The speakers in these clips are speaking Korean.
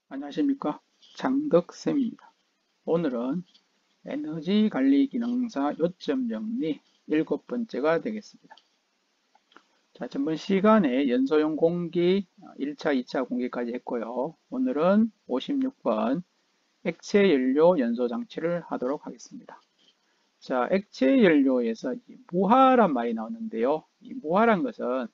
안녕하십니까. 장덕쌤입니다. 오늘은 에너지 관리 기능사 요점 정리 7번째가 되겠습니다. 자, 전번 시간에 연소용 공기 1차, 2차 공기까지 했고요. 오늘은 56번 액체 연료 연소 장치를 하도록 하겠습니다. 자, 액체 연료에서 이 무화란 말이 나오는데요. 이 무화란 것은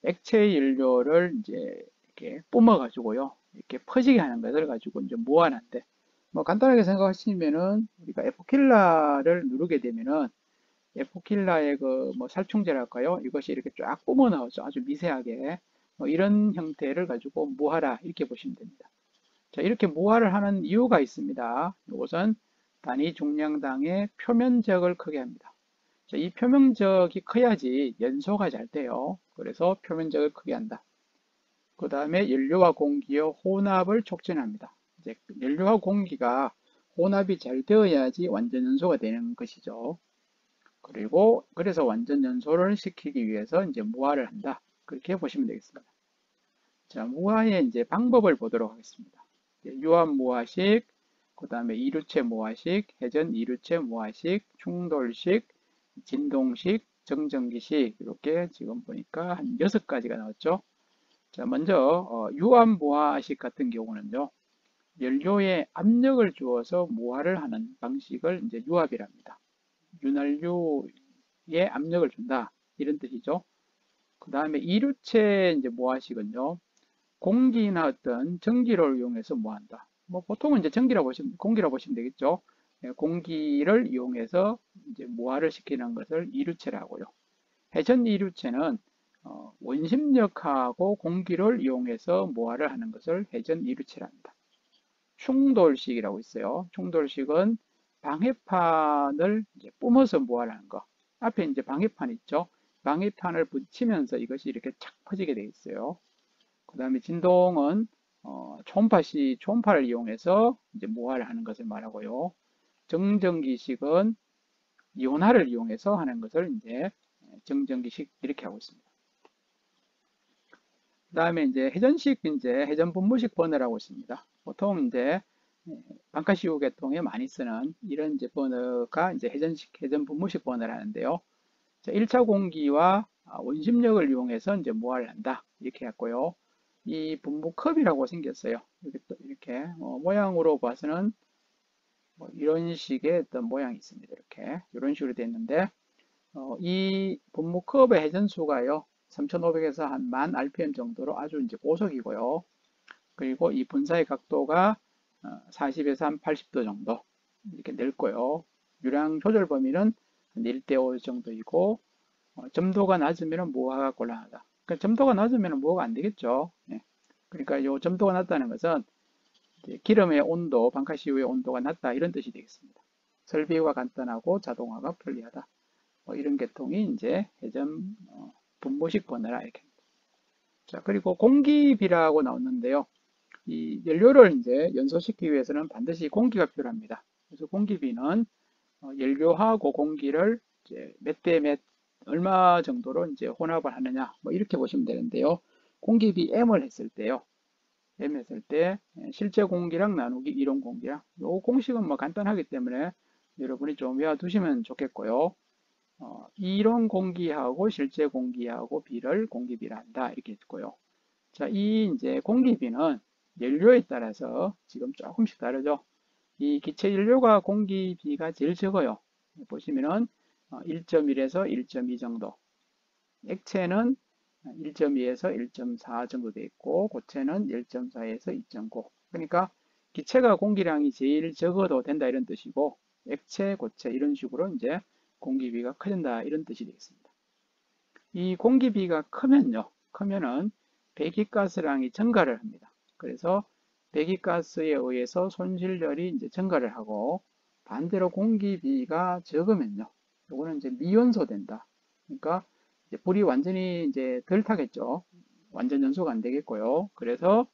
액체 연료를 이제 이렇게 뿜어가지고요. 이렇게 퍼지게 하는 것을 가지고 이제 무한한데, 뭐 간단하게 생각하시면은 우리가 에포킬라를 누르게 되면은 에포킬라의 그 뭐 살충제랄까요? 이것이 이렇게 쫙 뿜어 나오죠. 아주 미세하게. 뭐 이런 형태를 가지고 무화라 이렇게 보시면 됩니다. 자, 이렇게 무화를 하는 이유가 있습니다. 이것은 단위 중량당의 표면적을 크게 합니다. 자, 이 표면적이 커야지 연소가 잘 돼요. 그래서 표면적을 크게 한다. 그 다음에 연료와 공기의 혼합을 촉진합니다. 이제 연료와 공기가 혼합이 잘 되어야지 완전 연소가 되는 것이죠. 그리고 그래서 완전 연소를 시키기 위해서 이제 무화를 한다. 그렇게 보시면 되겠습니다. 자, 무화의 이제 방법을 보도록 하겠습니다. 유압 무화식, 그 다음에 이류체 무화식, 회전 이류체 무화식, 충돌식, 진동식, 정전기식 이렇게 지금 보니까 한 6가지가 나왔죠. 자, 먼저 유압 무화식 같은 경우는요. 연료에 압력을 주어서 무화를 하는 방식을 이제 유압이랍니다. 윤활유에 압력을 준다. 이런 뜻이죠. 그 다음에 이류체 이제 무화식은요. 공기나 어떤 전기를 이용해서 무한다. 뭐 보통은 이제 공기라 보시면 되겠죠. 예, 공기를 이용해서 이제 무화를 시키는 것을 이류체라고요. 회전 이류체는 원심력하고 공기를 이용해서 무화를 하는 것을 회전 이류체랍니다. 충돌식이라고 있어요. 충돌식은 방해판을 이제 뿜어서 무화를 하는 거. 앞에 이제 방해판 있죠. 방해판을 붙이면서 이것이 이렇게 착 퍼지게 되어 있어요. 그 다음에 진동은 초음파를 이용해서 이제 무화를 하는 것을 말하고요. 정전기식은 이온화를 이용해서 하는 것을 이제 정전기식 이렇게 하고 있습니다. 그 다음에 이제 회전 분무식 버너라고 있습니다. 보통 이제 반카시오 계통에 많이 쓰는 이런 이제 버너가 이제 회전 분무식 버너를 하는데요. 자, 1차 공기와 원심력을 이용해서 이제 무화를 한다. 이렇게 했고요. 이 분무컵이라고 생겼어요. 이렇게 모양으로 봐서는 뭐 이런 식의 어떤 모양이 있습니다. 이렇게 이런 식으로 되어 있는데 이 분무컵의 회전수가요. 3,500에서 한 10,000 rpm 정도로 아주 이제 고속이고요. 그리고 이 분사의 각도가 40에서 한 80도 정도 이렇게 넓고요. 유량 조절 범위는 1대5 정도이고 점도가 낮으면 무화가 곤란하다. 그러니까 점도가 낮으면 무화가 안 되겠죠. 예. 그러니까 이 점도가 낮다는 것은 기름의 온도, 반카시우의 온도가 낮다 이런 뜻이 되겠습니다. 설비가 간단하고 자동화가 편리하다. 뭐 이런 계통이 이제 회전 분무식 버너라 이렇게. 자, 그리고 공기비라고 나오는데요. 이 연료를 이제 연소시키기 위해서는 반드시 공기가 필요합니다. 그래서 공기비는 연료하고 공기를 이제 몇 대 몇 얼마 정도로 이제 혼합을 하느냐 뭐 이렇게 보시면 되는데요. 공기비 M을 했을 때요. M 했을 때 실제 공기랑 나누기 이론 공기랑 요 공식은 뭐 간단하기 때문에 여러분이 좀 외워두시면 좋겠고요. 이론 공기하고 실제 공기하고 비를 공기비라 한다 이렇게 했고요. 자, 이 이제 공기비는 연료에 따라서 지금 조금씩 다르죠. 이 기체 연료가 공기비가 제일 적어요. 보시면은 1.1에서 1.2 정도. 액체는 1.2에서 1.4 정도 돼 있고 고체는 1.4에서 2.9. 그러니까 기체가 공기량이 제일 적어도 된다 이런 뜻이고 액체, 고체 이런 식으로 이제 공기비가 커진다 이런 뜻이 되겠습니다. 이 공기비가 크면은 배기가스량이 증가를 합니다. 그래서 배기가스에 의해서 손실열이 이제 증가를 하고 반대로 공기비가 적으면요. 요거는 이제 미연소 된다. 그러니까 이제 불이 완전히 이제 덜 타겠죠. 완전 연소가 안 되겠고요. 그래서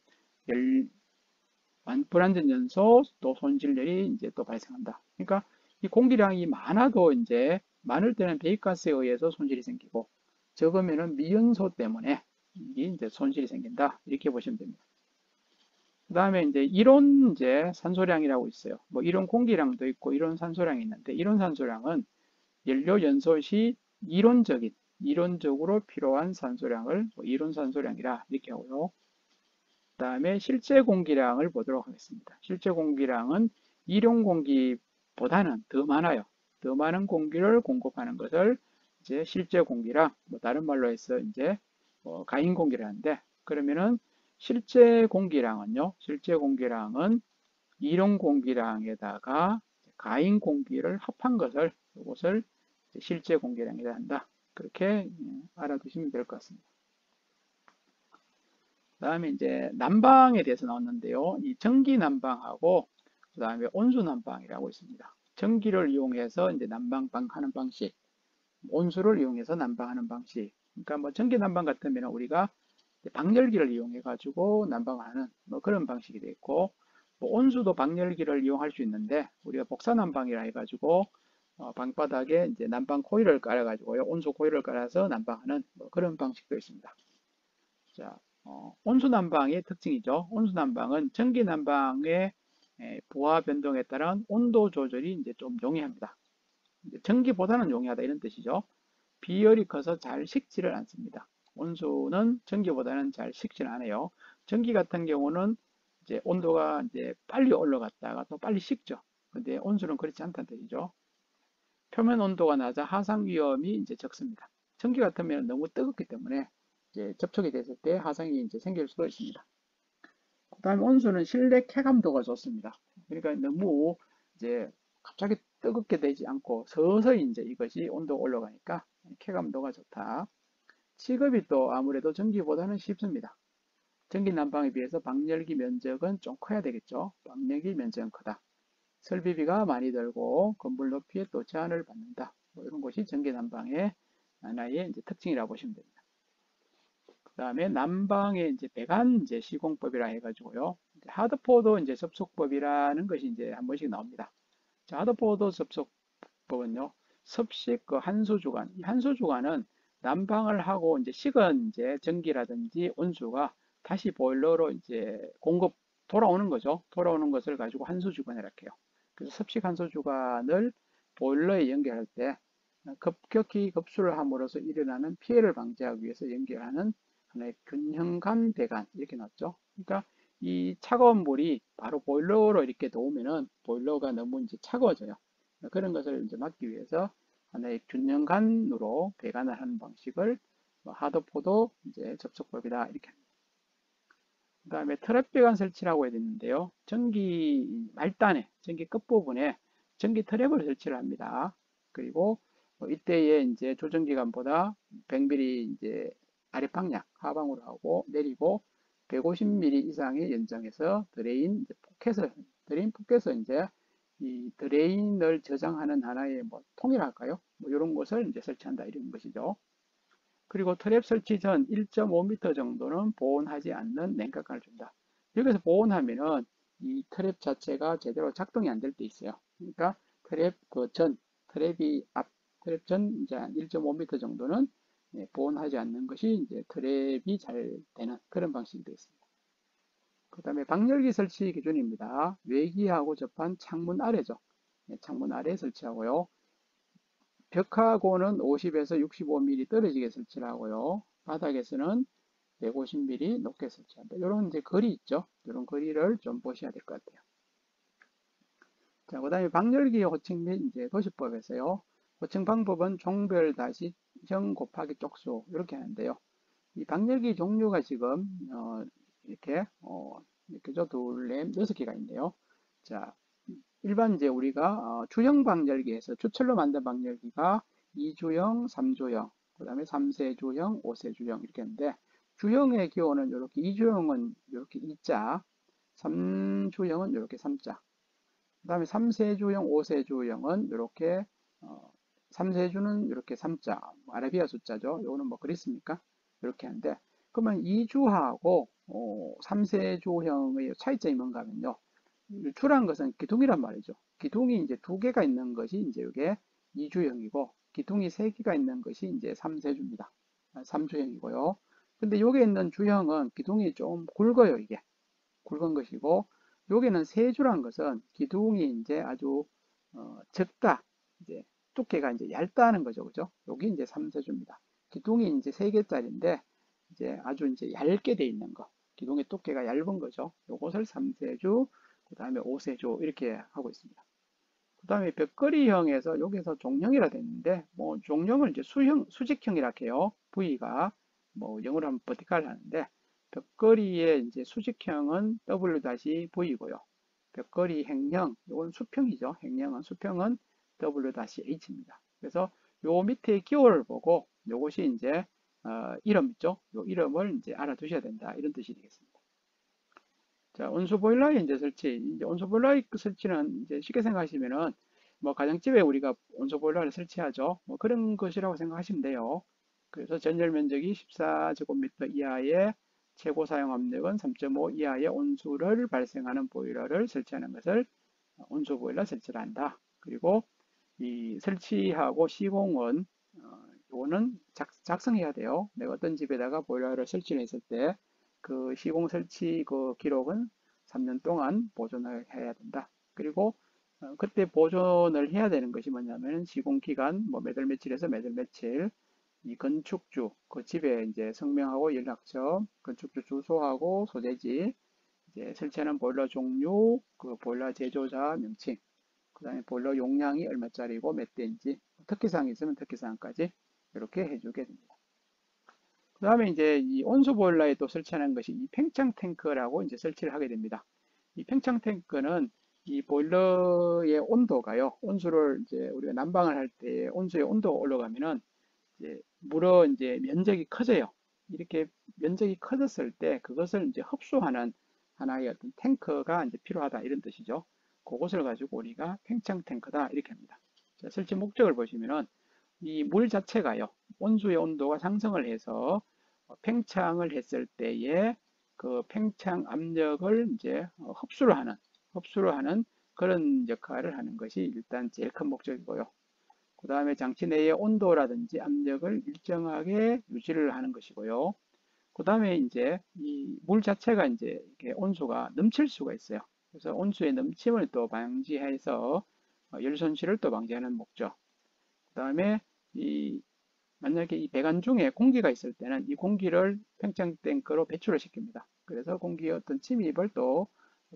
불완전 연소 또 손실열이 이제 또 발생한다. 그러니까 이 공기량이 많아도 이제 많을 때는 배기가스에 의해서 손실이 생기고 적으면은 미연소 때문에 이게 이제 손실이 생긴다. 이렇게 보시면 됩니다. 그 다음에 이제 이론 이제 산소량이라고 있어요. 뭐 이론 공기량도 있고 이론 산소량이 있는데 이론 산소량은 연료 연소 시 이론적으로 필요한 산소량을 뭐 이론 산소량이라 이렇게 하고요. 그 다음에 실제 공기량을 보도록 하겠습니다. 실제 공기량은 이론 공기보다는 더 많아요. 더 많은 공기를 공급하는 것을 이제 실제 공기량, 뭐 다른 말로 해서 이제 가인 공기라는데, 그러면은 실제 공기량은 이론 공기량에다가 가인 공기를 합한 것을 이것을 실제 공기량이라 한다. 그렇게 알아두시면 될 것 같습니다. 그다음에 이제 난방에 대해서 나왔는데요. 이 전기 난방하고 그다음에 온수 난방이라고 있습니다. 전기를 이용해서 이제 난방하는 방식, 온수를 이용해서 난방하는 방식. 그러니까 뭐 전기 난방 같으면 우리가 방열기를 이용해 가지고 난방하는 뭐 그런 방식이 돼 있고, 뭐 온수도 방열기를 이용할 수 있는데 우리가 복사 난방이라 해가지고 방바닥에 이제 난방 코일을 깔아 가지고요, 온수 코일을 깔아서 난방하는 뭐 그런 방식도 있습니다. 자, 온수 난방의 특징이죠. 온수 난방은 전기 난방의 부하 변동에 따른 온도 조절이 이제 좀 용이합니다. 이제 전기보다는 용이하다 이런 뜻이죠. 비열이 커서 잘 식지를 않습니다. 온수는 전기보다는 잘 식지를 않아요. 전기 같은 경우는 이제 온도가 이제 빨리 올라갔다가 또 빨리 식죠. 근데 온수는 그렇지 않다는 뜻이죠. 표면 온도가 낮아 하상 위험이 이제 적습니다. 전기 같으면 너무 뜨겁기 때문에 이제 접촉이 됐을 때 하상이 이제 생길 수도 있습니다. 그다음에 온수는 실내 쾌감도가 좋습니다. 그러니까 너무 이제 갑자기 뜨겁게 되지 않고 서서히 이제 이것이 온도가 올라가니까 쾌감도가 좋다. 취급이 또 아무래도 전기보다는 쉽습니다. 전기 난방에 비해서 방열기 면적은 좀 커야 되겠죠. 방열기 면적은 크다. 설비비가 많이 들고 건물 높이에 또 제한을 받는다. 뭐 이런 것이 전기 난방의 하나의 이제 특징이라고 보시면 됩니다. 그 다음에 난방의 이제 배관 이제 시공법이라 해가지고요. 하드포드 이제 접속법이라는 것이 이제 한 번씩 나옵니다. 자, 하드포드 접속법은요, 섭식 그 한수 주간, 이 한수 주간은 난방을 하고 이제 식은 이제 전기라든지 온수가 다시 보일러로 이제 공급 돌아오는 거죠. 돌아오는 것을 가지고 한수 주간이라고 해요. 그래서 섭식 한수 주간을 보일러에 연결할 때 급격히 급수를 함으로써 일어나는 피해를 방지하기 위해서 연결하는 하나의 균형간 배관 이렇게 놨죠. 그러니까 이 차가운 물이 바로 보일러로 이렇게 들어오면은 보일러가 너무 이제 차가워져요. 그런 것을 이제 막기 위해서 하나의 균형간으로 배관을 하는 방식을 하드포도 이제 접속법이다 이렇게 합니다. 그 다음에 트랩 배관 설치라고 해야 되는데요. 전기 말단에, 전기 끝부분에 전기 트랩을 설치를 합니다. 그리고 이때에 이제 조정기관보다 100mm 이제 아래 방향 하방으로 하고 내리고 150mm 이상의 연장해서 드레인 포켓을 이제 이 드레인을 저장하는 하나의 뭐 통이랄까요? 뭐 이런 것을 이제 설치한다 이런 것이죠. 그리고 트랩 설치 전 1.5m 정도는 보온하지 않는 냉각관을 준다. 여기서 보온하면은 이 트랩 자체가 제대로 작동이 안 될 때 있어요. 그러니까 트랩 그 전, 트랩 전 이제 1.5m 정도는 보온하지 않는 것이 이제 트랩이 잘 되는 그런 방식이 되겠습니다. 그 다음에 방열기 설치 기준입니다. 외기하고 접한 창문 아래죠. 창문 아래에 설치하고요. 벽하고는 50에서 65mm 떨어지게 설치를 하고요. 바닥에서는 150mm 높게 설치한다. 이런 이제 거리 있죠. 이런 거리를 좀 보셔야 될 것 같아요. 자, 그 다음에 방열기 호칭 및 이제 도시법에서요. 호칭 방법은 종별 다시 형 곱하기 쪽수 이렇게 하는데요. 이 방열기 종류가 지금 이렇게 이렇게죠. 둘, 넷, 여섯 개가 있네요. 자, 일반 이제 우리가 주형 방열기에서 주철로 만든 방열기가 2주형, 3주형, 그 다음에 3세주형, 5세주형 이렇게 있는데 주형의 기호는 이렇게 2주형은 이렇게 2자, 3주형은 이렇게 3자, 그 다음에 3세주형, 5세주형은 이렇게 3세주는 이렇게 3자, 아라비아 숫자죠. 이거는 뭐 그랬습니까? 이렇게 하는데 그러면 2주하고 3세주형의 차이점이 뭔가 하면요. 주란 것은 기둥이란 말이죠. 기둥이 이제 두 개가 있는 것이 이제 이게 이주형이고 기둥이 세 개가 있는 것이 이제 삼세주입니다. 삼주형이고요. 근데 여기에 있는 주형은 기둥이 좀 굵어요, 이게. 굵은 것이고, 여기는 세주란 것은 기둥이 이제 아주 적다. 이제 두께가 이제 얇다는 거죠. 그죠? 여기 이제 3세주입니다. 기둥이 이제 3개짜리인데 이제 아주 이제 얇게 돼 있는 거. 기둥의 두께가 얇은 거죠. 요것을 3세주, 그 다음에 5세주 이렇게 하고 있습니다. 그 다음에 벽걸이형에서 여기서 종형이라 됐는데 뭐 종형을 이제 수직형이라 해요. V가 뭐 영어로 하면 버티칼 하는데 벽걸이의 이제 수직형은 W-V고요. 벽걸이 행형, 이건 수평이죠. 행형은 수평은 W-H입니다. 그래서 요 밑에 기호를 보고 요것이 이제 이름 있죠. 요 이름을 이제 알아두셔야 된다. 이런 뜻이 되겠습니다. 자, 온수 보일러의 이제 설치. 이제 온수 보일러의 설치는 이제 쉽게 생각하시면은 뭐 가정집에 우리가 온수 보일러를 설치하죠. 뭐 그런 것이라고 생각하시면 돼요. 그래서 전열 면적이 14제곱미터 이하의 최고 사용 압력은 3.5 이하의 온수를 발생하는 보일러를 설치하는 것을 온수 보일러 설치를 한다. 그리고 이 설치하고 시공은 요거는 작성해야 돼요. 내가 어떤 집에다가 보일러를 설치를 했을 때 그 시공 설치 그 기록은 3년 동안 보존을 해야 된다. 그리고 그때 보존을 해야 되는 것이 뭐냐면 시공 기간 뭐 몇 월 며칠에서 몇 월 며칠 이 건축주 그 집에 이제 성명하고 연락처 건축주 주소하고 소재지 이제 설치하는 보일러 종류 그 보일러 제조자 명칭 그 다음에 보일러 용량이 얼마짜리고 몇 대인지 특기사항이 있으면 특기사항까지 이렇게 해주게 됩니다. 그 다음에 이제 이 온수 보일러에 또 설치하는 것이 이 팽창 탱크라고 이제 설치를 하게 됩니다. 이 팽창 탱크는 이 보일러의 온도가요. 온수를 이제 우리가 난방을 할 때 온수의 온도가 올라가면은 이제 물어 이제 면적이 커져요. 이렇게 면적이 커졌을 때 그것을 이제 흡수하는 하나의 어떤 탱크가 이제 필요하다 이런 뜻이죠. 그것을 가지고 우리가 팽창 탱크다 이렇게 합니다. 자, 설치 목적을 보시면은 이 물 자체가요, 온수의 온도가 상승을 해서 팽창을 했을 때에 그 팽창 압력을 이제 흡수를 하는 그런 역할을 하는 것이 일단 제일 큰 목적이고요. 그 다음에 장치 내의 온도라든지 압력을 일정하게 유지를 하는 것이고요. 그 다음에 이제 이 물 자체가 이제 이렇게 온수가 넘칠 수가 있어요. 그래서 온수의 넘침을 또 방지해서 열 손실을 또 방지하는 목적. 그 다음에 이 만약에 이 배관 중에 공기가 있을 때는 이 공기를 팽창 탱크로 배출을 시킵니다. 그래서 공기의 어떤 침입을 또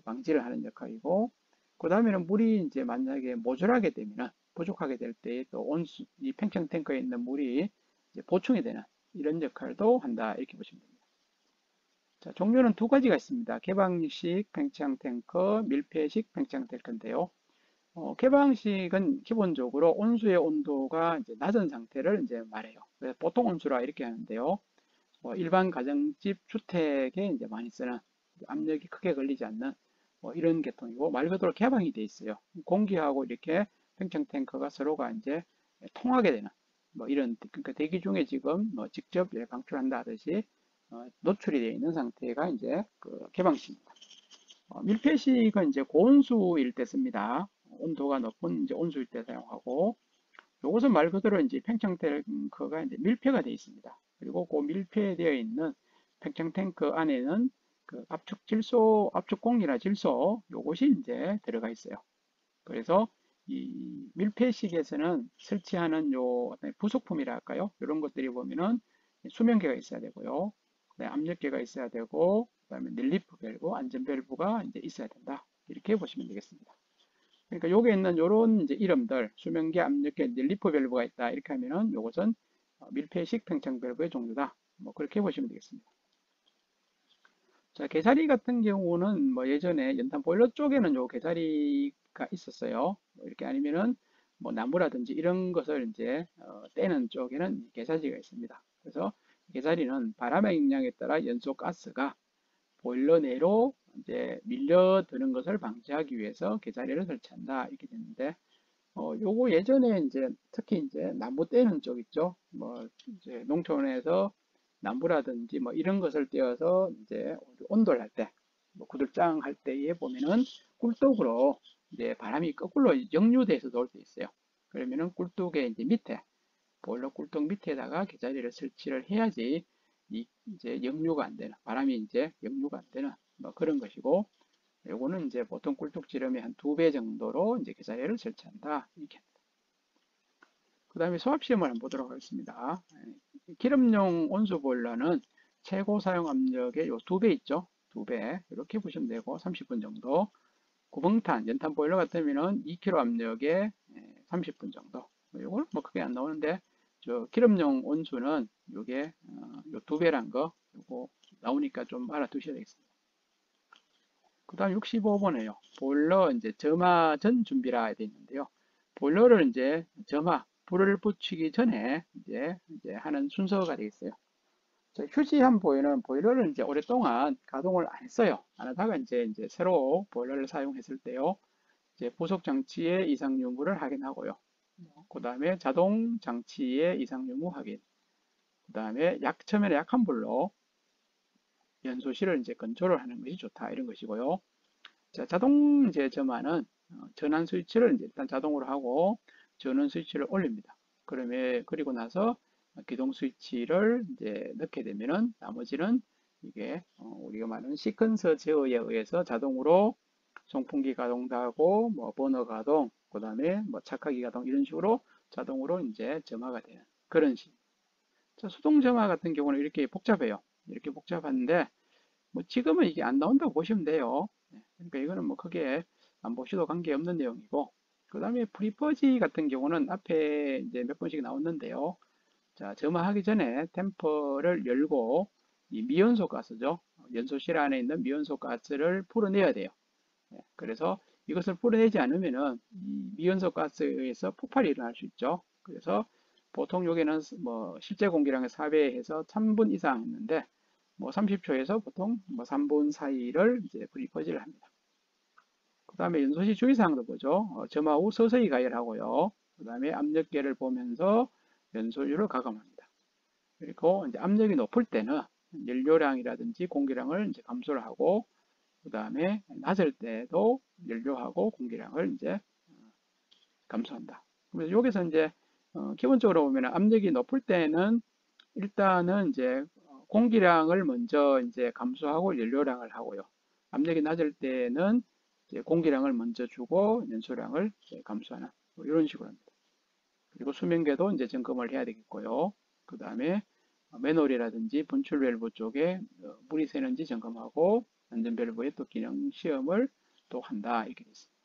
방지를 하는 역할이고, 그 다음에는 물이 이제 만약에 모자라게 되면 부족하게 될 때 또 온수, 이 팽창 탱크에 있는 물이 이제 보충이 되는 이런 역할도 한다. 이렇게 보시면 됩니다. 자, 종류는 두 가지가 있습니다. 개방식 팽창 탱크, 밀폐식 팽창 탱크인데요. 개방식은 기본적으로 온수의 온도가 이제 낮은 상태를 이제 말해요. 그래서 보통 온수라 이렇게 하는데요. 일반 가정집 주택에 이제 많이 쓰는 압력이 크게 걸리지 않는 뭐 이런 계통이고 말 그대로 개방이 돼 있어요. 공기하고 이렇게 팽창 탱크가 서로가 이제 통하게 되는 뭐 이런 그러니까 대기 중에 지금 뭐 직접 방출한다 하듯이 노출이 되어 있는 상태가 이제 그 개방식입니다. 밀폐식은 이제 고온수일 때 씁니다. 온도가 높은 이제 온수일 때 사용하고, 이것은 말 그대로 이제 팽창 탱크가 이제 밀폐가 되어 있습니다. 그리고 그 밀폐되어 있는 팽창 탱크 안에는 그 압축 질소, 압축공이나 질소, 요것이 이제 들어가 있어요. 그래서 이 밀폐식에서는 설치하는 요 부속품이라 할까요? 이런 것들이 보면은 수면계가 있어야 되고요. 압력계가 있어야 되고, 그다음에 릴리프 밸브, 안전 밸브가 이제 있어야 된다. 이렇게 보시면 되겠습니다. 그러니까 여기에 있는 요런 이제 이름들, 수면계, 압력계, 릴리프 밸브가 있다. 이렇게 하면은 요것은 밀폐식 팽창 밸브의 종류다. 뭐 그렇게 보시면 되겠습니다. 자, 개자리 같은 경우는 뭐 예전에 연탄 보일러 쪽에는 요 개자리가 있었어요. 뭐 이렇게 아니면은 뭐 나무라든지 이런 것을 이제 떼는 쪽에는 개자리가 있습니다. 그래서 개자리는 바람의 영향에 따라 연소 가스가 보일러 내로 이제 밀려드는 것을 방지하기 위해서 개자리를 설치한다 이렇게 됐는데 요거 예전에 이제 특히 이제 나무 떼는 쪽 있죠. 뭐 이제 농촌에서 나무라든지 뭐 이런 것을 떼어서 이제 온돌 할 때, 뭐 구들장 할 때에 보면은 꿀뚝으로 이제 바람이 거꾸로 역류돼서 돌 때 있어요. 그러면은 꿀뚝의 이제 밑에 보일러 꿀뚝 밑에다가 개자리를 설치를 해야지 이 이제 역류가 안 되는 바람이 이제 역류가 안 되는 뭐 그런 것이고, 요거는 이제 보통 꿀뚝지름의 한 2배 정도로 이제 계산례를 설치한다. 이렇게. 그 다음에 소압시험을 한번 보도록 하겠습니다. 기름용 온수 보일러는 최고 사용 압력의 요 2배 있죠? 2배. 이렇게 보시면 되고, 30분 정도. 구봉탄, 연탄 보일러 같으면은 2kg 압력에 30분 정도. 이거는 뭐 크게 안 나오는데, 저 기름용 온수는 요게 요 2배란 거, 요거 나오니까 좀 알아두셔야 되겠습니다. 그 다음 65번에요. 보일러 이제 점화 전 준비라 되어 있는데요. 보일러를 이제 점화, 불을 붙이기 전에 이제 하는 순서가 되겠어요. 휴지한 보일러를 이제 오랫동안 가동을 안 했어요. 안 하다가 이제 새로 보일러를 사용했을 때요. 이제 부속 장치의 이상 유무를 확인하고요. 그 다음에 자동 장치의 이상 유무 확인. 그 다음에 처음에는 약한 불로 연소실을 이제 건조를 하는 것이 좋다. 이런 것이고요. 자, 자동 이제 점화는 전환 스위치를 이제 일단 자동으로 하고 전원 스위치를 올립니다. 그리고 나서 기동 스위치를 이제 넣게 되면은 나머지는 이게 우리가 말하는 시퀀서 제어에 의해서 자동으로 송풍기 가동하고 뭐 버너 가동, 그다음에 뭐 착화기 가동 이런 식으로 자동으로 이제 점화가 되는 그런 식. 자, 수동 점화 같은 경우는 이렇게 복잡해요. 이렇게 복잡한데 뭐 지금은 이게 안 나온다고 보시면 돼요. 그러니까 이거는 뭐 크게 안 보셔도 관계없는 내용이고, 그 다음에 프리퍼지 같은 경우는 앞에 이제 몇 번씩 나왔는데요. 자, 점화하기 전에 템퍼를 열고 이 미연소 가스죠. 연소실 안에 있는 미연소 가스를 풀어내야 돼요. 그래서 이것을 풀어내지 않으면은 이 미연소 가스에서 폭발이 일어날 수 있죠. 그래서 보통 여기는 뭐 실제 공기량의 4배 해서 3분 이상 했는데 뭐 30초에서 보통 뭐 3분 사이를 이제 브리퍼지를 합니다. 그 다음에 연소시 주의사항도 보죠. 점화 후 서서히 가열하고요. 그 다음에 압력계를 보면서 연소율을 가감합니다. 그리고 이제 압력이 높을 때는 연료량이라든지 공기량을 이제 감소를 하고, 그 다음에 낮을 때도 연료하고 공기량을 이제 감소한다. 그래서 여기서 이제 기본적으로 보면 압력이 높을 때는 일단은 이제 공기량을 먼저 이제 감소하고 연료량을 하고요. 압력이 낮을 때는 이제 공기량을 먼저 주고 연소량을 감소하는 뭐 이런 식으로 합니다. 그리고 수면계도 이제 점검을 해야 되겠고요. 그 다음에 맨홀이라든지 분출 밸브 쪽에 물이 새는지 점검하고 안전 밸브의 또 기능 시험을 또 한다 이렇게 되어 있습니다.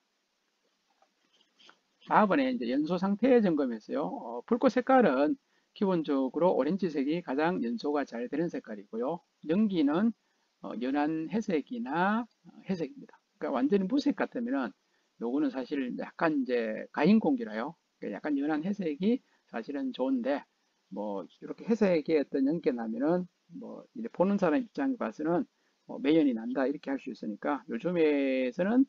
다음번에 이제 연소 상태 점검에서요. 불꽃 색깔은 기본적으로 오렌지색이 가장 연소가 잘 되는 색깔이고요. 연기는 연한 회색이나 회색입니다. 그러니까 완전히 무색 같으면은 요거는 사실 약간 이제 가인 공기라요. 그러니까 약간 연한 회색이 사실은 좋은데 뭐 이렇게 회색의 어떤 연기 나면은 뭐 이제 보는 사람 입장에 봐서는 뭐 매연이 난다 이렇게 할 수 있으니까 요즘에서는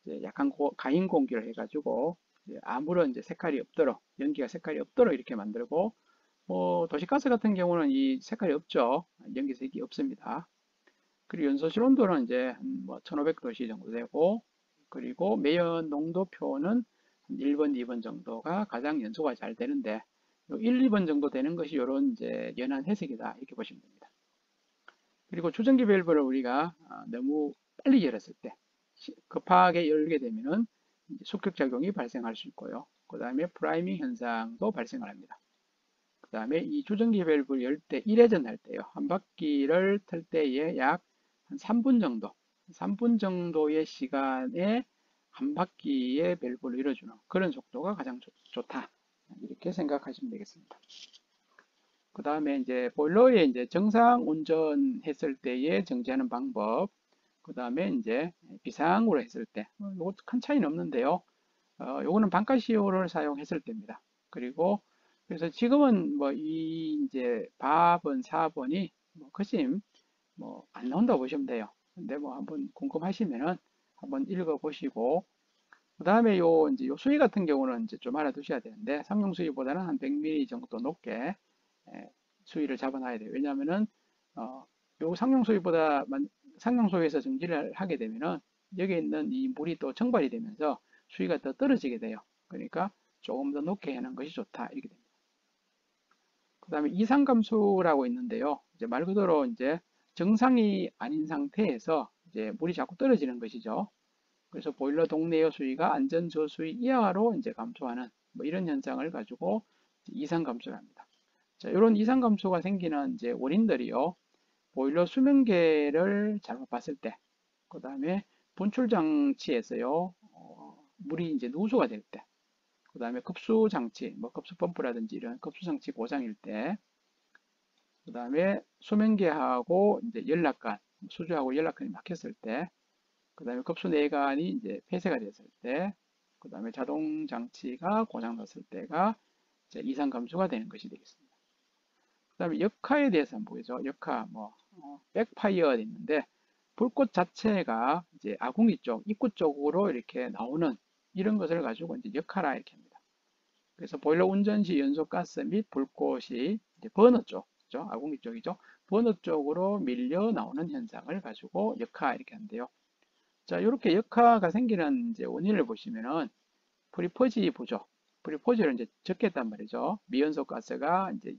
이제 약간 가인 공기를 해가지고 아무런 이제 색깔이 없도록 연기가 색깔이 없도록 이렇게 만들고 뭐 도시가스 같은 경우는 이 색깔이 없죠. 연기색이 없습니다. 그리고 연소실 온도는 이제 뭐 1500도씨 정도 되고, 그리고 매연 농도표는 1번, 2번 정도가 가장 연소가 잘 되는데 1, 2번 정도 되는 것이 이런 이제 연한 회색이다 이렇게 보시면 됩니다. 그리고 추전기 밸브를 우리가 너무 빨리 열었을 때 급하게 열게 되면은 숙격작용이 발생할 수 있고요. 그 다음에 프라이밍 현상도 발생을 합니다. 그 다음에 이 추전기 밸브를 열 때 1회전 할 때요. 한 바퀴를 틀 때에 약 한 3분 정도, 3분 정도의 시간에 한 바퀴의 밸브를 열어주는 그런 속도가 가장 좋다. 이렇게 생각하시면 되겠습니다. 그 다음에 이제 보일러에 이제 정상 운전했을 때에 정지하는 방법, 그 다음에 이제 비상으로 했을 때, 이것도 큰 차이는 없는데요. 요거는 반가시오를 사용했을 때입니다. 그리고 그래서 지금은 뭐 이 이제 밥은 4번이 뭐 거심 뭐 안 나온다고 보시면 돼요. 근데 뭐 한번 궁금하시면은 한번 읽어 보시고, 그 다음에 요 이제 요 수위 같은 경우는 이제 좀 알아두셔야 되는데 상용 수위보다는 한 100mm 정도 높게 수위를 잡아놔야 돼요. 왜냐하면은 요 상용 수위보다 상용 수위에서 정지를 하게 되면은 여기 있는 이 물이 또 증발이 되면서 수위가 더 떨어지게 돼요. 그러니까 조금 더 높게 하는 것이 좋다 이렇게 됩니다. 그 다음에 이상 감수라고 있는데요. 이제 말 그대로 이제 정상이 아닌 상태에서 이제 물이 자꾸 떨어지는 것이죠. 그래서 보일러 동내의 수위가 안전 저수위 이하로 이제 감소하는 뭐 이런 현상을 가지고 이상 감소를 합니다. 자, 이런 이상 감소가 생기는 이제 원인들이요. 보일러 수명계를 잘못 봤을 때, 그 다음에 분출 장치에서요, 물이 이제 누수가 될 때, 그 다음에 급수 장치, 뭐 급수 펌프라든지 이런 급수 장치 고장일 때, 그 다음에 수면계하고 이제 연락관, 수주하고 연락관이 막혔을 때, 그 다음에 급수 내관이 이제 폐쇄가 됐을 때, 그 다음에 자동 장치가 고장 났을 때가 이제 이상 감소가 되는 것이 되겠습니다. 그 다음에 역하에 대해서 한번 보죠. 역하, 뭐, 백파이어가 있는데, 불꽃 자체가 이제 아궁이 쪽, 입구 쪽으로 이렇게 나오는 이런 것을 가지고 이제 역하라 이렇게 합니다. 그래서 보일러 운전 시 연소 가스 및 불꽃이 이제 버너 쪽, 그죠? 아궁이 쪽이죠. 버너 쪽으로 밀려 나오는 현상을 가지고 역하 이렇게 하는데요. 자, 이렇게 역하가 생기는 이제 원인을 보시면은 프리퍼지 부족, 프리퍼지를 이제 적겠단 말이죠. 미연소 가스가 이제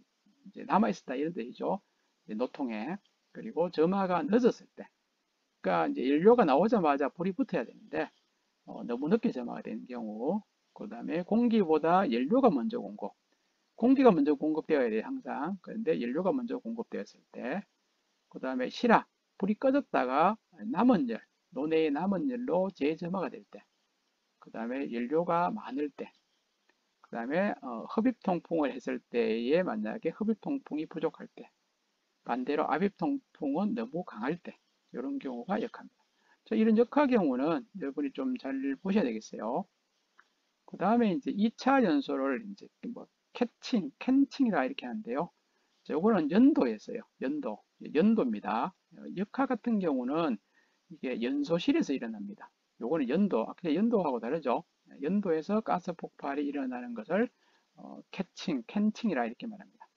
남아있었다 이런 뜻이죠. 이제 노통에. 그리고 점화가 늦었을 때. 그러니까 이제 연료가 나오자마자 불이 붙어야 되는데, 너무 늦게 점화가 되는 경우, 그 다음에 공기보다 연료가 먼저 공급, 공기가 먼저 공급되어야 돼 항상. 그런데 연료가 먼저 공급되었을 때, 그 다음에 실화, 불이 꺼졌다가 남은 열, 노내의 남은 열로 재점화가 될 때, 그 다음에 연료가 많을 때, 그 다음에 흡입 통풍을 했을 때에 만약에 흡입 통풍이 부족할 때, 반대로 압입 통풍은 너무 강할 때, 이런 경우가 역합니다. 자, 이런 역할 경우는 여러분이 좀 잘 보셔야 되겠어요. 그 다음에 이제 2차 연소를 이제 뭐 캔칭이라 이렇게 하는데요. 자, 요거는 연도에서요. 연도입니다. 역화 같은 경우는 이게 연소실에서 일어납니다. 요거는 연도, 그냥 연도하고 다르죠. 연도에서 가스 폭발이 일어나는 것을 캔칭이라 이렇게 말합니다.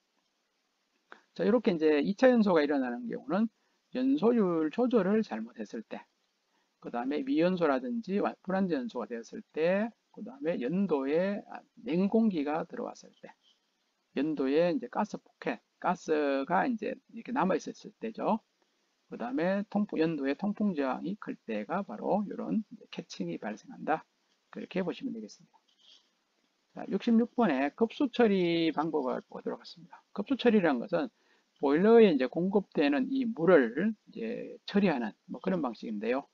자, 이렇게 이제 2차 연소가 일어나는 경우는 연소율 조절을 잘못했을 때, 그 다음에 미연소라든지 불안전 연소가 되었을 때, 그 다음에 연도에 냉공기가 들어왔을 때, 연도에 이제 가스 포켓, 가스가 이제 이렇게 남아 있었을 때죠. 그 다음에 연도의 통풍 저항이 클 때가 바로 이런 캐칭이 발생한다. 그렇게 보시면 되겠습니다. 자, 66번에 급수 처리 방법을 보도록 하겠습니다. 급수 처리라는 것은 보일러에 이제 공급되는 이 물을 이제 처리하는 뭐 그런 방식인데요.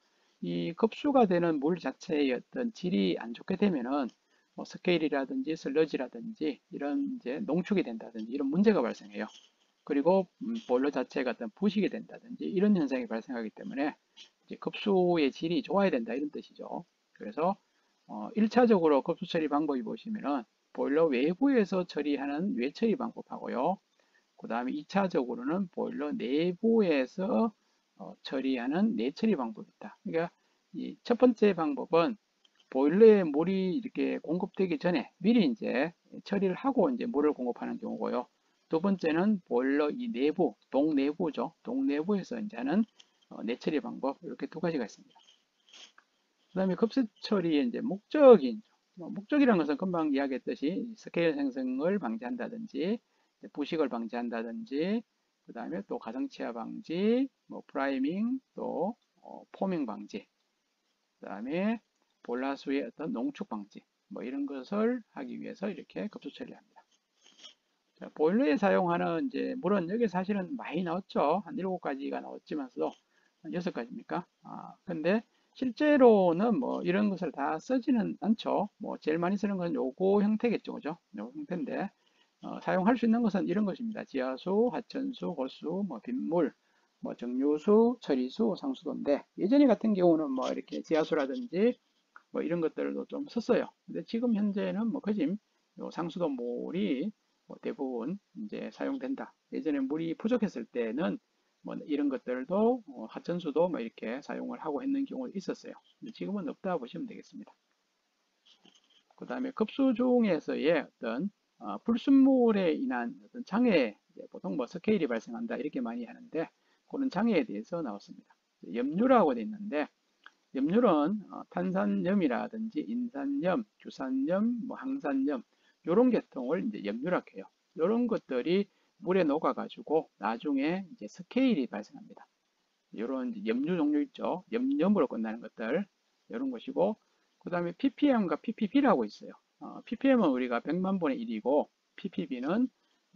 이 급수가 되는 물 자체의 어떤 질이 안 좋게 되면은 뭐 스케일이라든지 슬러지라든지 이런 이제 농축이 된다든지 이런 문제가 발생해요. 그리고 보일러 자체가 어떤 부식이 된다든지 이런 현상이 발생하기 때문에 이제 급수의 질이 좋아야 된다 이런 뜻이죠. 그래서 1차적으로 급수 처리 방법이 보시면은 보일러 외부에서 처리하는 외처리 방법하고요. 그 다음에 2차적으로는 보일러 내부에서 처리하는 내처리 방법이 있다. 그러니까 이 첫 번째 방법은 보일러에 물이 이렇게 공급되기 전에 미리 이제 처리를 하고 이제 물을 공급하는 경우고요. 두 번째는 보일러 이 내부, 동내부죠. 동내부에서 이제 하는 내처리 방법 이렇게 두 가지가 있습니다. 그 다음에 급수 처리의 이제 목적인 목적이라는 것은 금방 이야기했듯이 스케일 생성을 방지한다든지 부식을 방지한다든지 그 다음에 또 가성치화 방지, 뭐 프라이밍, 또 포밍 방지, 그 다음에 볼라수의 어떤 농축 방지 뭐 이런 것을 하기 위해서 이렇게 급수 처리합니다. 자, 보일러에 사용하는 이제 물은 여기 사실은 많이 나왔죠. 한 7가지가 나왔지만서도 한 6가지입니까? 근데 실제로는 뭐 이런 것을 다 쓰지는 않죠. 뭐 제일 많이 쓰는 건 요거 형태겠죠. 그죠? 요 형태인데 사용할 수 있는 것은 이런 것입니다. 지하수, 하천수, 호수, 뭐 빗물, 뭐 정류수, 처리수, 상수도인데 예전에 같은 경우는 뭐 이렇게 지하수라든지 뭐 이런 것들도 좀 썼어요. 근데 지금 현재는 뭐 거짐 상수도 물이 뭐 대부분 이제 사용된다. 예전에 물이 부족했을 때는 뭐 이런 것들도 하천수도 뭐 이렇게 사용을 하고 있는 경우도 있었어요. 근데 지금은 없다 보시면 되겠습니다. 그 다음에 급수 중에서의 어떤 불순물에 인한 어떤 장애, 보통 뭐 스케일이 발생한다 이렇게 많이 하는데 그런 장애에 대해서 나왔습니다. 염류라고 되어 있는데 염류는 탄산염이라든지 인산염, 규산염, 뭐 항산염 이런 계통을 이제 염류라고 해요. 이런 것들이 물에 녹아가지고 나중에 이제 스케일이 발생합니다. 이런 염류 종류 있죠. 염염으로 끝나는 것들 이런 것이고 그 다음에 ppm과 ppb라고 있어요. ppm은 우리가 100만 분의 1이고 ppb는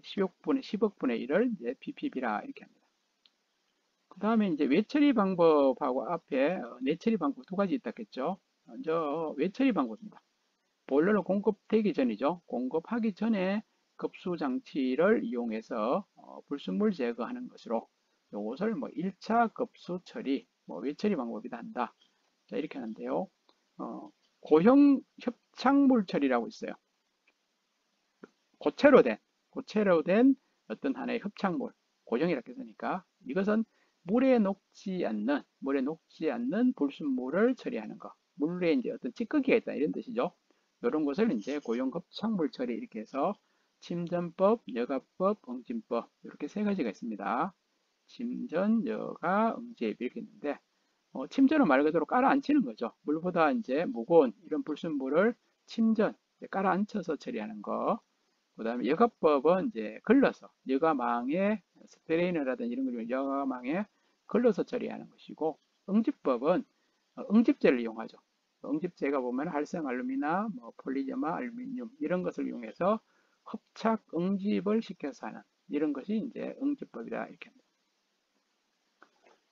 10억 분의 1을 이제 ppb라 이렇게 합니다. 그 다음에 이제 외처리 방법하고 앞에 내처리 방법 두 가지 있다겠죠. 먼저 외처리 방법입니다. 보일러를 공급되기 전이죠. 공급하기 전에 급수 장치를 이용해서 불순물 제거하는 것으로 이것을 뭐 1차 급수 처리, 뭐 외처리 방법이다 한다. 자, 이렇게 하는데요. 고형 협착물 처리라고 있어요. 고체로 된 어떤 하나의 협착물, 고형이라고 했으니까 이것은 물에 녹지 않는 불순물을 처리하는 것. 물에 이제 어떤 찌꺼기가 있다 이런 뜻이죠. 이런 것을 이제 고형 협착물 처리 이렇게 해서 침전법, 여가법, 응집법 이렇게 세 가지가 있습니다. 침전, 여가, 응집 이렇게 있는데 침전은 말 그대로 깔아앉히는 거죠. 물보다 이제 무거운 이런 불순물을 침전, 깔아앉혀서 처리하는 거. 그 다음에 여가법은 이제 걸러서 여가망에 스프레이너라든지 이런 걸 여가망에 걸러서 처리하는 것이고 응집법은 응집제를 이용하죠. 응집제가 보면 활성알루미나 뭐 폴리저마, 알루미늄 이런 것을 이용해서 흡착 응집을 시켜서 하는 이런 것이 이제 응집법이다 이렇게 합니다.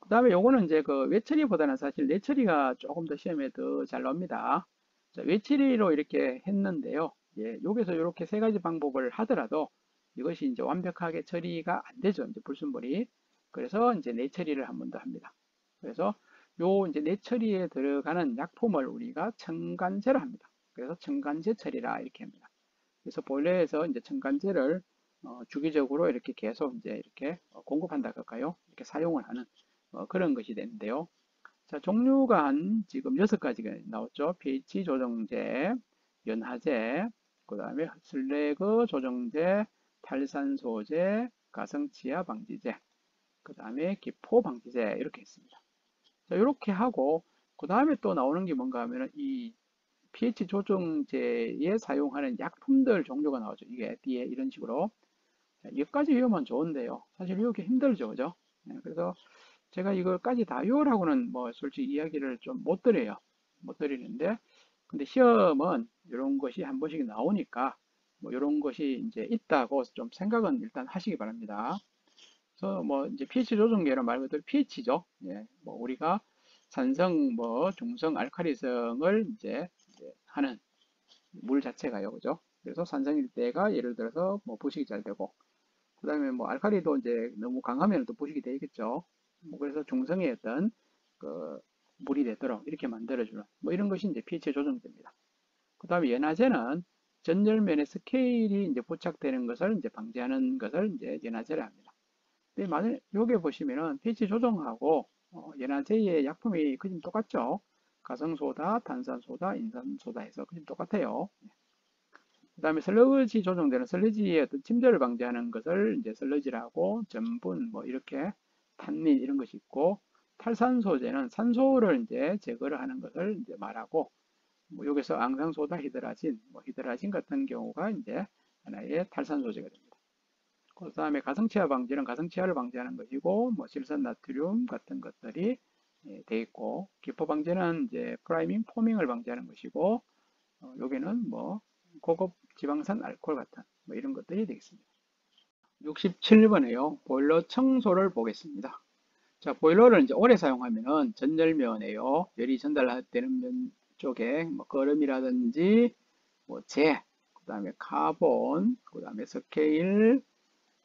그 다음에 요거는 이제 그 외처리보다는 사실 내처리가 조금 더 시험에 더 잘 나옵니다. 자, 외처리로 이렇게 했는데요. 예, 여기서 이렇게 세 가지 방법을 하더라도 이것이 이제 완벽하게 처리가 안 되죠. 이제 불순물이. 그래서 이제 내처리를 한 번 더 합니다. 그래서 요 이제 내처리에 들어가는 약품을 우리가 첨간제로 합니다. 그래서 첨간제 처리라 이렇게 합니다. 그래서 보일러에서 이제 첨간제를 주기적으로 이렇게 계속 이제 이렇게 공급한다 할까요? 이렇게 사용을 하는 그런 것이 되는데요. 자, 종류가 한 지금 6가지가 나왔죠. pH 조정제, 연화제, 그 다음에 슬래그 조정제, 탈산소제, 가성치아 방지제, 그 다음에 기포 방지제 이렇게 있습니다. 자, 이렇게 하고 그 다음에 또 나오는 게 뭔가 하면은 이 pH 조정제에 사용하는 약품들 종류가 나오죠. 이게 뒤에 이런 식으로. 자, 여기까지 외우면 좋은데요. 사실 외우기 힘들죠. 그죠? 네, 그래서 제가 이걸까지 다 외우라고는 뭐 솔직히 이야기를 좀 못 드려요. 못 드리는데, 근데 시험은 이런 것이 한 번씩 나오니까 뭐 이런 것이 이제 있다고 좀 생각은 일단 하시기 바랍니다. 그래서 뭐 이제 pH 조정계는 말 그대로 pH죠. 예, 뭐 우리가 산성, 뭐 중성, 알칼리성을 이제 하는 물 자체가요, 그죠? 그래서 산성일 때가 예를 들어서 뭐 부식이 잘 되고, 그 다음에 뭐 알칼리도 이제 너무 강하면 또 부식이 되겠죠. 뭐 그래서 중성의 어떤 그 물이 되도록 이렇게 만들어주는 뭐 이런 것이 이제 pH 조정제입니다. 그 다음에 연화제는 전열면에 스케일이 이제 부착되는 것을 이제 방지하는 것을 이제 연화제라 합니다. 근데 만약 여기 보시면은 pH 조정하고 연화제의 약품이 그림 똑같죠. 가성소다, 탄산소다, 인산소다 해서 그림 똑같아요. 그 다음에 슬러지 조정되는 슬러지의 어떤 침전을 방지하는 것을 이제 슬러지라고 전분 뭐 이렇게 탄닌 이런 것이 있고 탈산소제는 산소를 이제 제거를 하는 것을 이제 말하고 뭐 여기서 앙상소다 히드라진 뭐 히드라진 같은 경우가 이제 하나의 탈산소제가 됩니다. 그 다음에 가성치화 방지는 가성치화를 방지하는 것이고 뭐 질산나트륨 같은 것들이 돼 있고 기포 방지는 이제 프라이밍 포밍을 방지하는 것이고 여기는 뭐 고급 지방산 알코올 같은 뭐 이런 것들이 되겠습니다. 67번에요. 보일러 청소를 보겠습니다. 자, 보일러를 이제 오래 사용하면은 전열면에요. 열이 전달되는 면 쪽에 뭐 거름이라든지 뭐 재, 그다음에 카본, 그다음에 스케일,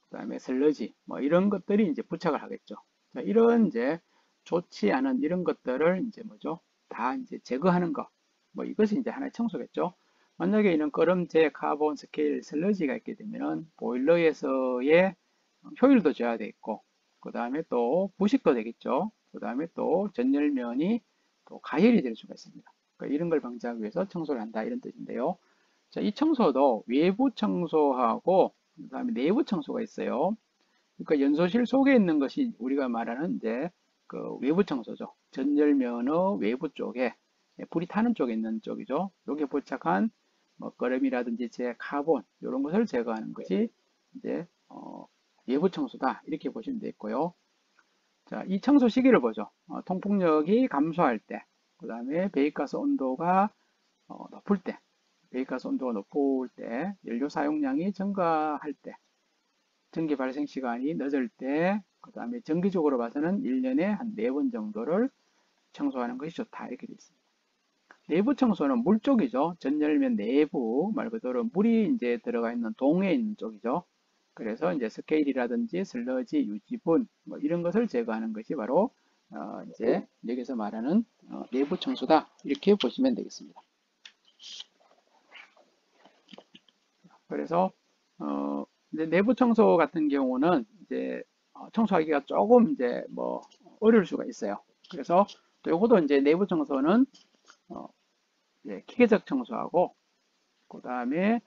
그다음에 슬러지 뭐 이런 것들이 이제 부착을 하겠죠. 자, 이런 이제 좋지 않은 이런 것들을 이제 뭐죠? 다 이제 제거하는 거. 뭐 이것이 이제 하나의 청소겠죠. 만약에 이런 거름재, 카본, 스케일, 슬러지가 있게 되면 보일러에서의 효율도 저하돼 있고, 그 다음에 또 부식도 되겠죠. 그 다음에 또 전열면이 또 가열이 될 수가 있습니다. 그러니까 이런 걸 방지하기 위해서 청소를 한다 이런 뜻인데요. 자, 이 청소도 외부 청소하고 그 다음에 내부 청소가 있어요. 그러니까 연소실 속에 있는 것이 우리가 말하는 이제 그 외부 청소죠. 전열면의 외부 쪽에 불이 타는 쪽에 있는 쪽이죠. 여기에 부착한 뭐 거름이라든지 재, 카본 이런 것을 제거하는 것이 이제 외부 청소다 이렇게 보시면 되겠고요. 자, 이 청소 시기를 보죠. 통풍력이 감소할 때, 그 다음에 배기가스 온도가 높을 때, 배기가스 온도가 높을 때, 연료 사용량이 증가할 때, 전기 발생 시간이 늦을 때, 그 다음에 정기적으로 봐서는 1년에 한 4번 정도를 청소하는 것이 좋다. 이렇게 되어 있습니다. 내부 청소는 물 쪽이죠. 전열면 내부, 말 그대로 물이 이제 들어가 있는 동에 있는 쪽이죠. 그래서 이제 스케일이라든지 슬러지, 유지분, 뭐 이런 것을 제거하는 것이 바로 이제 여기서 말하는 내부 청소다. 이렇게 보시면 되겠습니다. 그래서 이제 내부 청소 같은 경우는 이제 청소하기가 조금 이제 뭐 어려울 수가 있어요. 그래서 또 요것도 이제 내부 청소는 이제 기계적 청소하고 그 다음에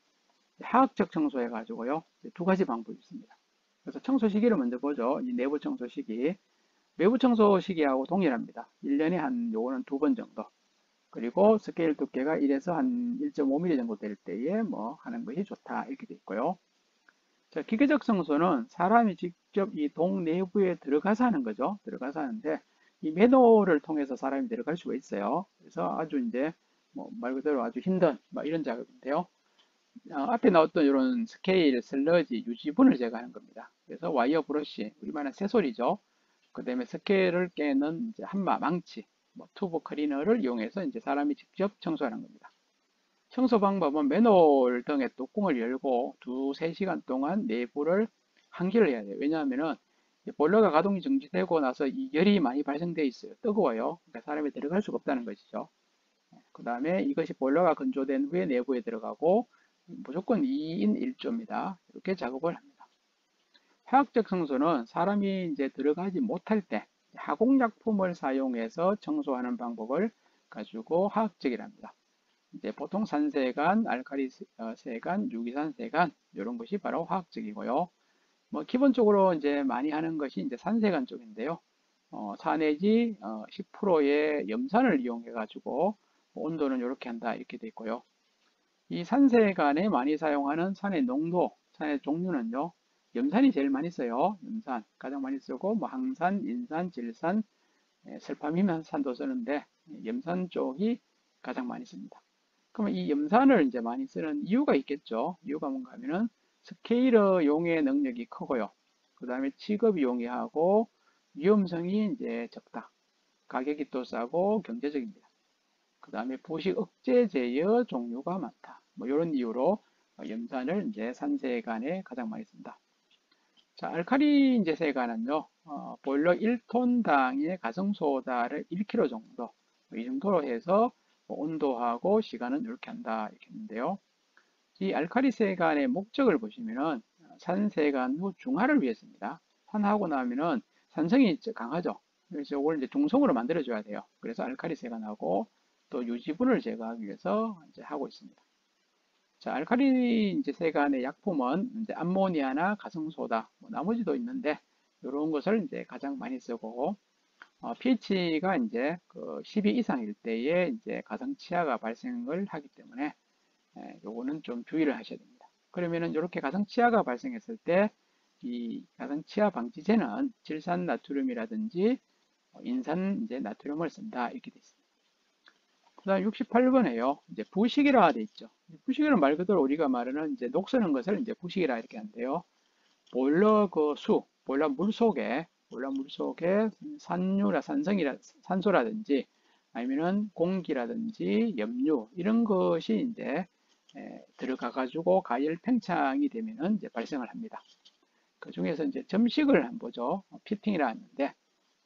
화학적 청소해 가지고요. 두 가지 방법이 있습니다. 그래서 청소 시기를 먼저 보죠. 이 내부 청소 시기. 외부 청소 시기하고 동일합니다. 1년에 한 요거는 2번 정도. 그리고 스케일 두께가 1에서 한 1.5mm 정도 될 때에 뭐 하는 것이 좋다. 이렇게 돼 있고요. 자, 기계적 청소는 사람이 직접 이 동 내부에 들어가서 하는 거죠. 들어가서 하는데 이 매너를 통해서 사람이 들어갈 수가 있어요. 그래서 아주 이제 뭐 말 그대로 아주 힘든 뭐 이런 작업인데요. 앞에 나왔던 이런 스케일, 슬러지, 유지분을 제거하는 겁니다. 그래서 와이어 브러쉬, 우리 말하는 새소리죠. 그 다음에 스케일을 깨는 이제 한마, 망치, 뭐 튜브 클리너를 이용해서 이제 사람이 직접 청소하는 겁니다. 청소 방법은 맨홀 등의 뚜껑을 열고 2~3시간 동안 내부를 환기를 해야 돼요. 왜냐하면은 보일러가 가동이 정지되고 나서 이 열이 많이 발생돼 있어요. 뜨거워요. 그러니까 사람이 들어갈 수가 없다는 것이죠. 그 다음에 이것이 보일러가 건조된 후에 내부에 들어가고 무조건 2인 1조입니다. 이렇게 작업을 합니다. 화학적 청소는 사람이 이제 들어가지 못할 때 화공약품을 사용해서 청소하는 방법을 가지고 화학적이랍니다. 이제 보통 산세간, 알칼리 세간, 유기산 세간 이런 것이 바로 화학적이고요. 뭐 기본적으로 이제 많이 하는 것이 이제 산세간 쪽인데요. 4 내지 10%의 염산을 이용해 가지고 온도는 이렇게 한다 이렇게 돼 있고요. 이 산세간에 많이 사용하는 산의 농도, 산의 종류는요. 염산이 제일 많이 써요. 염산 가장 많이 쓰고 뭐 항산, 인산, 질산, 설파민산도 쓰는데 염산 쪽이 가장 많이 씁니다. 그러면 이 염산을 이제 많이 쓰는 이유가 있겠죠. 이유가 뭔가 하면은 스케일러용의 능력이 크고요. 그 다음에 취급이 용이하고 위험성이 이제 적다. 가격이 또 싸고 경제적입니다. 그 다음에 부식 억제 제어 종류가 많다. 뭐 이런 이유로 염산을 이제 산세간에 가장 많이 쓴다. 자, 알칼리 이제 세간은요, 보일러 1톤당의 가성소다를 1kg 정도, 이 정도로 해서 뭐 온도하고 시간은 이렇게 한다, 이렇게 했는데요. 이 알칼리 세간의 목적을 보시면은 산세간 후 중화를 위해서입니다. 산하고 나면은 산성이 강하죠. 그래서 이걸 이제 중성으로 만들어줘야 돼요. 그래서 알칼리 세간하고 또 유지분을 제거하기 위해서 이제 하고 있습니다. 자, 알칼리 이제 세간의 약품은 이제 암모니아나 가성소다, 뭐 나머지도 있는데 이런 것을 이제 가장 많이 쓰고 pH가 이제 그 12 이상일 때에 이제 가성치아가 발생을 하기 때문에 요거는 좀 주의를 하셔야 됩니다. 그러면은 이렇게 가성치아가 발생했을 때 이 가성치아 방지제는 질산 나트륨이라든지 인산 이제 나트륨을 쓴다 이렇게 되어 있습니다. 그 다음 68번에요. 이제 부식이라 돼 있죠. 부식이란 말 그대로 우리가 말하는 이제 녹쓰는 것을 이제 부식이라 이렇게 하는데요. 보일러 그 보일러 보일러 물 속에 산소라든지 아니면은 공기라든지 염류 이런 것이 이제 들어가 가지고 가열 팽창이 되면은 이제 발생을 합니다. 그 중에서 이제 점식을 한번 보죠. 피팅이라 하는데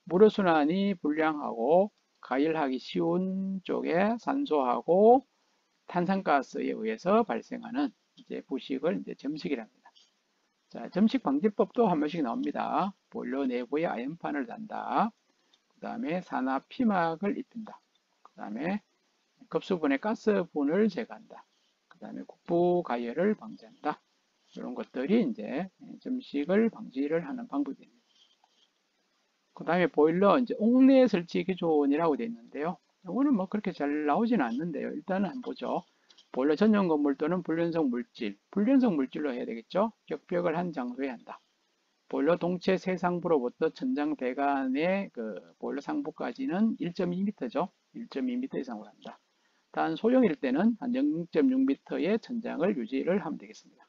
물의 순환이 불량하고 가열하기 쉬운 쪽에 산소하고 탄산가스에 의해서 발생하는 이제 부식을 이제 점식이랍니다. 자, 점식 방지법도 한 번씩 나옵니다. 보일러 내부에 아연판을 단다. 그 다음에 산화 피막을 입힌다. 그 다음에 급수분해 가스분을 제거한다. 그 다음에 국부 가열을 방지한다. 이런 것들이 이제 점식을 방지를 하는 방법입니다. 그 다음에 보일러 이제 옥내 설치 기준이라고 되어 있는데요. 이거는 뭐 그렇게 잘 나오지는 않는데요. 일단은 한번 보죠. 보일러 전용 건물 또는 불연성 물질, 불연성 물질로 해야 되겠죠. 격벽을 한 장소에 한다. 보일러 동체 세상부로부터 천장 배관의 그 보일러 상부까지는 1.2m죠. 1.2m 이상으로 한다. 단 소형일 때는 한 0.6m의 천장을 유지를 하면 되겠습니다.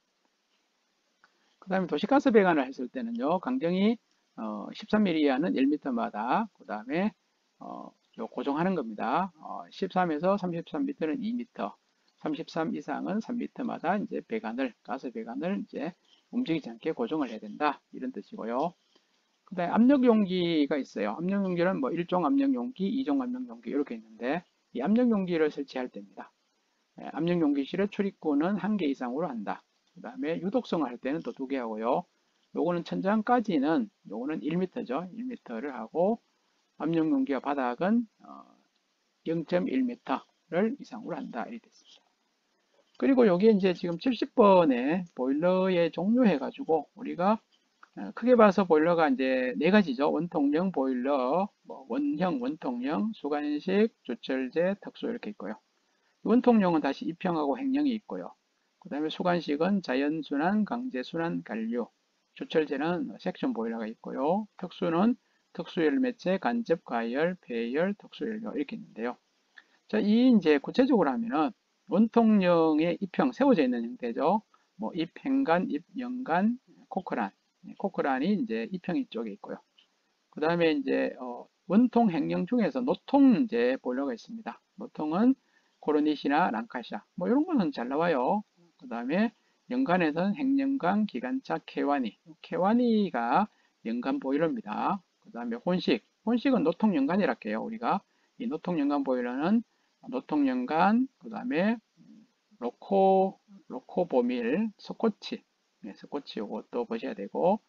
그 다음에 도시가스 배관을 했을 때는요, 강정이 13mm 이하는 1m마다, 그 다음에 고정하는 겁니다. 13에서 33m는 2m, 33 이상은 3m마다 이제 배관을, 가스 배관을 이제 움직이지 않게 고정을 해야 된다. 이런 뜻이고요. 그 다음에 압력 용기가 있어요. 압력 용기는 뭐 1종 압력 용기, 2종 압력 용기 이렇게 있는데, 이 압력 용기를 설치할 때입니다. 압력 용기실의 출입구는 1개 이상으로 한다. 그 다음에 유독성을 할 때는 또 2개 하고요. 요거는 천장까지는 요거는 1m죠. 1m를 하고 압력 용기와 바닥은 0.1m를 이상으로 한다. 이렇게 됐습니다. 그리고 여기에 이제 지금 70번에 보일러의 종류 해가지고 우리가 크게 봐서 보일러가 이제 4가지죠. 원통형 보일러, 뭐 원형, 원통형, 수관식, 조철제, 특수 이렇게 있고요. 원통형은 다시 입형하고 횡령이 있고요. 그 다음에 수관식은 자연순환, 강제순환, 관류, 조철제는 섹션 보일러가 있고요. 특수는 특수열매체, 간접 과열, 폐열, 특수연료 이렇게 있는데요. 자, 이 이제 구체적으로 하면은 원통형의 입형 세워져 있는 형태죠. 뭐 입행간, 입연간, 코크란, 코크란이 이제 입형 이쪽에 있고요. 그 다음에 이제 원통 행령 중에서 노통 이제 보일러가 있습니다. 노통은 코르닛이나 랑카샤 뭐 이런 거는 잘 나와요. 그 다음에 연간에서는 행연간, 기관차, 케와니, 케와니가 연간 보일러입니다. 그 다음에 혼식은 노통 연간이라 해요. 우리가 이 노통 연간 보일러는 노통 연간, 그 다음에 로코보밀, 스코치, 스코치 이것도 보셔야 되고,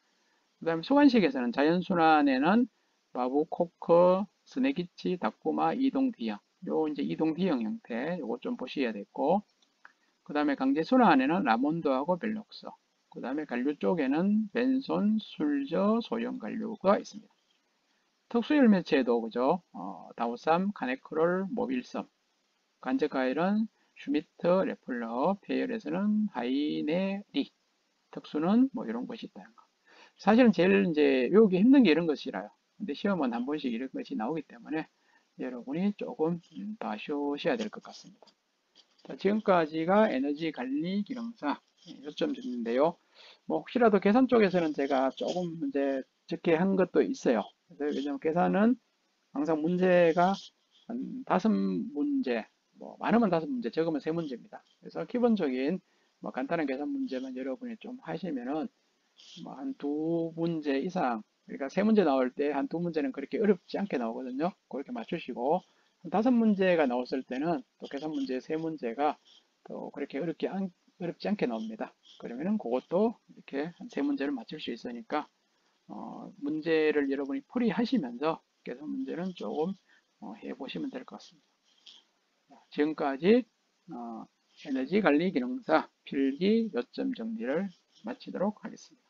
그 다음에 수관식에서는 자연순환에는 바부, 코크, 스네기치, 다꾸마, 이동디형. 요 이제 이동디형 형태 요거 좀 보셔야 되고, 그 다음에 강제순환에는 라몬드하고 벨록스. 그 다음에 관류 쪽에는 벤손, 술저, 소형 관류가 있습니다. 특수열매체도 그죠? 다우삼, 카네크롤, 모빌섬. 간접과일은 슈미트, 레플러, 페열에서는 하이네리. 특수는 뭐 이런 것이 있다는 거. 사실은 제일 이제 외우기 힘든 게 이런 것이라요. 근데 시험은 한 번씩 이런 것이 나오기 때문에 여러분이 조금 봐주셔야 될 것 같습니다. 자, 지금까지가 에너지 관리 기능사 요점 정리인데요. 뭐 혹시라도 계산 쪽에서는 제가 조금 이제 적게 한 것도 있어요. 그래서 왜냐면 계산은 항상 문제가 한 5문제, 뭐 많으면 5문제, 적으면 3문제입니다. 그래서 기본적인 뭐 간단한 계산 문제만 여러분이 좀 하시면은 뭐 한 2문제 이상, 그러니까 3문제 나올 때 한 2문제는 그렇게 어렵지 않게 나오거든요. 그렇게 맞추시고 한 5문제가 나왔을 때는 또 계산 문제 3문제가 또 그렇게 어렵지 않게 나옵니다. 그러면은 그것도 이렇게 한 3문제를 맞출 수 있으니까 문제를 여러분이 풀이하시면서 계산 문제는 조금 해보시면 될 것 같습니다. 지금까지 에너지 관리 기능사 필기 요점 정리를 마치도록 하겠습니다.